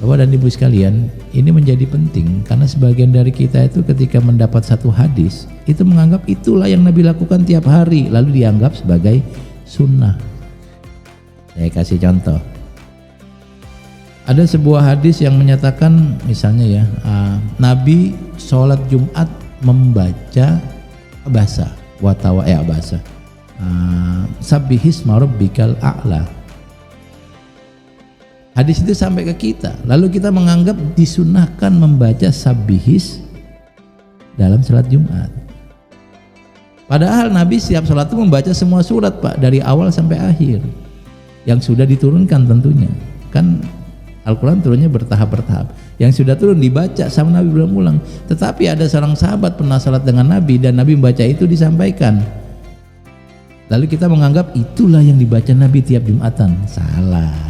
Bapak dan Ibu sekalian, ini menjadi penting karena sebagian dari kita itu ketika mendapat satu hadis itu menganggap itulah yang Nabi lakukan tiap hari, lalu dianggap sebagai sunnah. Saya kasih contoh. Ada sebuah hadis yang menyatakan misalnya ya, Nabi sholat Jumat membaca abasa abasa, sabbihisma rabbikal a'la. Hadis itu sampai ke kita, lalu kita menganggap disunahkan membaca sabbihis dalam sholat Jumat. Padahal Nabi setiap sholat itu membaca semua surat Pak, dari awal sampai akhir yang sudah diturunkan tentunya. Kan Al-Quran turunnya bertahap-bertahap, yang sudah turun dibaca sama Nabi berulang-ulang. Tetapi ada seorang sahabat pernah salat dengan Nabi dan Nabi membaca itu disampaikan, lalu kita menganggap itulah yang dibaca Nabi tiap Jumatan. Salah.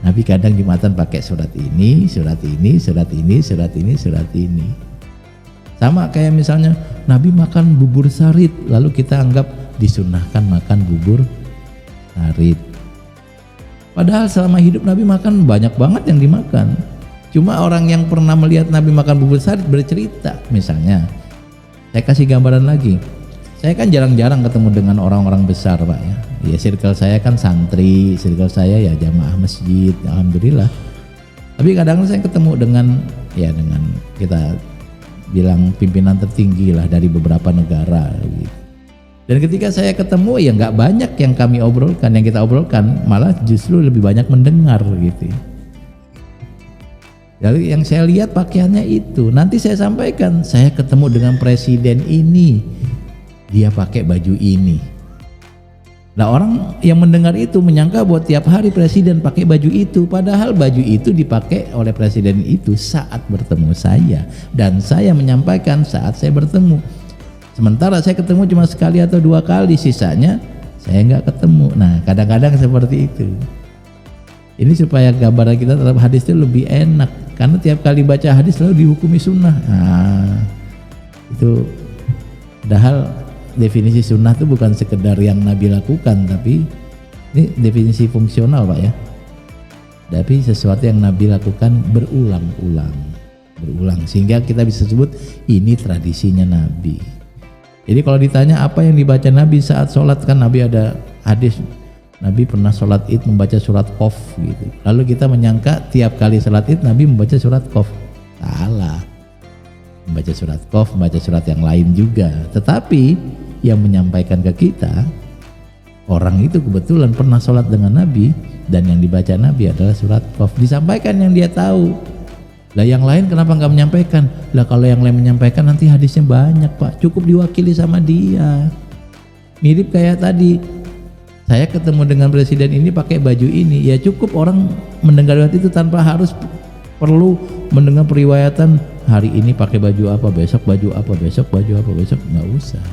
Nabi kadang Jumatan pakai surat ini, surat ini, surat ini, surat ini, surat ini. Sama kayak misalnya Nabi makan bubur sarit, lalu kita anggap disunahkan makan bubur sarit. Padahal selama hidup Nabi makan banyak banget yang dimakan. Cuma orang yang pernah melihat Nabi makan bubur sarit bercerita. Misalnya, saya kasih gambaran lagi. Saya kan jarang-jarang ketemu dengan orang-orang besar Pak ya. Ya circle saya kan santri, circle saya ya jamaah masjid, alhamdulillah. Tapi kadang saya ketemu dengan kita bilang pimpinan tertinggi lah dari beberapa negara gitu. Dan ketika saya ketemu ya nggak banyak yang kami obrolkan, yang kita obrolkan malah justru lebih banyak mendengar gitu. Jadi yang saya lihat pakaiannya itu, nanti saya sampaikan, saya ketemu dengan presiden ini, dia pakai baju ini. Nah orang yang mendengar itu menyangka bahwa tiap hari presiden pakai baju itu, padahal baju itu dipakai oleh presiden itu saat bertemu saya, dan saya menyampaikan saat saya bertemu. Sementara saya ketemu cuma sekali atau dua kali, sisanya saya nggak ketemu. Nah kadang-kadang seperti itu. Ini supaya gambaran kita terhadap hadis itu lebih enak, karena tiap kali baca hadis selalu dihukumi sunnah. Nah itu padahal definisi sunnah itu bukan sekedar yang Nabi lakukan, tapi ini definisi fungsional Pak ya. Tapi sesuatu yang Nabi lakukan berulang-ulang sehingga kita bisa sebut ini tradisinya Nabi. Jadi kalau ditanya apa yang dibaca Nabi saat sholat, kan Nabi ada hadis Nabi pernah sholat id membaca surat Qaf gitu. Lalu kita menyangka tiap kali sholat id Nabi membaca surat Qaf. Salah. Membaca surat Qaf, membaca surat yang lain juga. Tetapi yang menyampaikan ke kita, orang itu kebetulan pernah sholat dengan Nabi, dan yang dibaca Nabi adalah surat Qaf. Disampaikan yang dia tahu. Lah yang lain kenapa nggak menyampaikan? Lah kalau yang lain menyampaikan nanti hadisnya banyak Pak, cukup diwakili sama dia. Mirip kayak tadi, saya ketemu dengan presiden ini pakai baju ini, ya cukup orang mendengar itu tanpa harus perlu mendengar periwayatan hari ini pakai baju apa, besok baju apa, besok baju apa, besok nggak usah.